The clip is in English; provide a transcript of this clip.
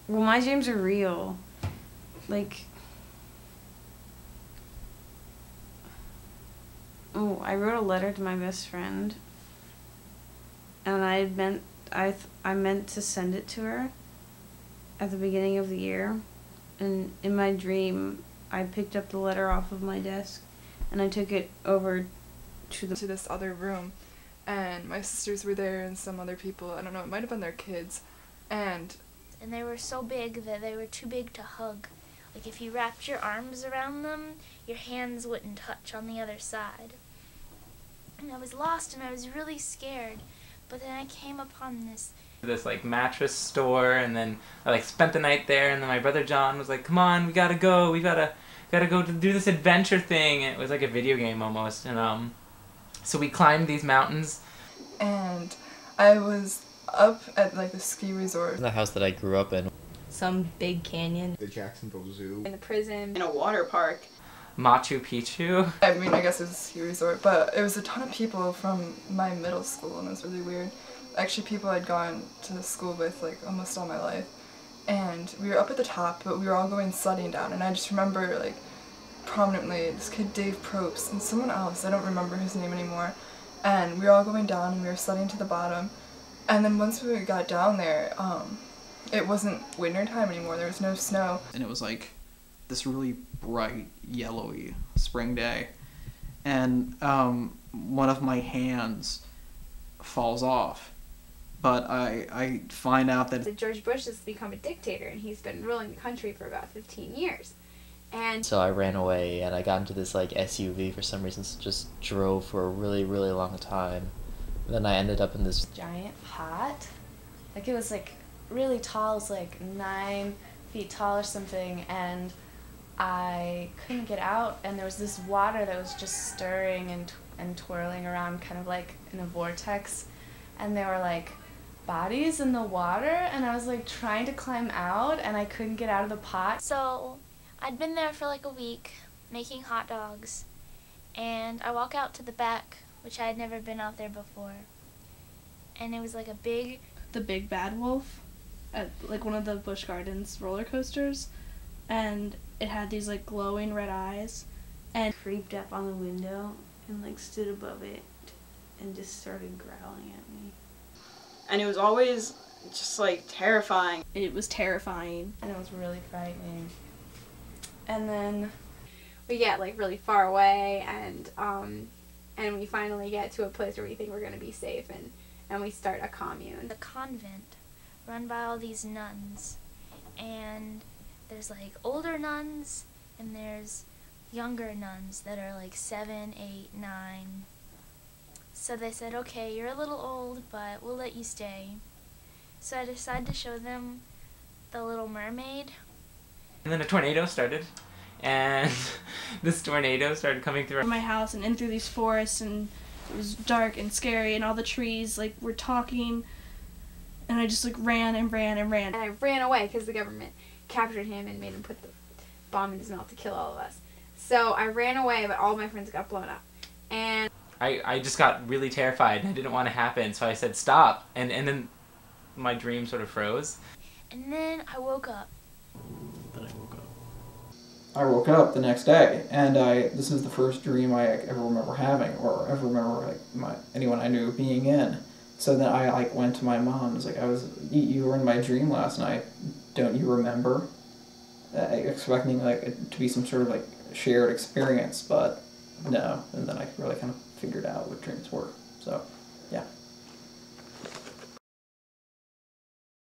Well, my dreams are real. Like, oh, I wrote a letter to my best friend, and I meant to send it to her at the beginning of the year, and in my dream, I picked up the letter off of my desk, and I took it over to this other room, and my sisters were there and some other people. I don't know, it might have been their kids, and they were so big that they were too big to hug. Like if you wrapped your arms around them, your hands wouldn't touch on the other side. And I was lost and I was really scared, but then I came upon this like mattress store, and then I like spent the night there, and then my brother John was like, come on, we gotta go to do this adventure thing, and it was like a video game almost, and so we climbed these mountains. And I was up at like the ski resort. The house that I grew up in. Some big canyon. The Jacksonville Zoo. In the prison. In a water park. Machu Picchu. I mean, I guess it was a ski resort, but it was a ton of people from my middle school, and it was really weird. Actually, people I'd gone to school with like almost all my life. And we were up at the top, but we were all going sledding down, and I just remember like prominently this kid Dave Probst and someone else, I don't remember his name anymore, and we were all going down and we were sledding to the bottom, and then once we got down there, it wasn't winter time anymore, there was no snow. And it was like this really bright yellowy spring day, and one of my hands falls off. But I find out that George Bush has become a dictator, and he's been ruling the country for about 15 years. And so I ran away, and I got into this like SUV for some reason, just drove for a really, really long time. And then I ended up in this giant pot. Like it was like really tall, it was like 9 feet tall or something, and I couldn't get out, and there was this water that was just stirring and twirling around kind of like in a vortex, and there were like bodies in the water, and I was like trying to climb out and I couldn't get out of the pot. So I'd been there for like a week making hot dogs, and I walk out to the back, which I had never been out there before, and it was like the big bad wolf at like one of the Busch Gardens roller coasters, and it had these like glowing red eyes, and creeped up on the window and like stood above it and just started growling at me. And it was always just like terrifying. It was terrifying. And it was really frightening. And then we get like really far away, and we finally get to a place where we think we're going to be safe, and we start a commune. The convent run by all these nuns, and there's like older nuns and there's younger nuns that are like 7, 8, 9. So they said, okay, you're a little old, but we'll let you stay. So I decided to show them The Little Mermaid. And then a tornado started, and this tornado started coming through my house and in through these forests, and it was dark and scary, and all the trees like were talking, and I just like ran and ran and ran. And I ran away because the government captured him and made him put the bomb in his mouth to kill all of us. So I ran away, but all my friends got blown up. And I just got really terrified. I didn't want to happen, so I said stop, and then my dream sort of froze. And then I woke up. I woke up the next day, and this is the first dream I ever remember having, or ever remember like anyone I knew being in. So then I like went to my mom and was like, you were in my dream last night, don't you remember? Expecting like it to be some sort of like shared experience, but no. And then I really kind of figured out what dreams were.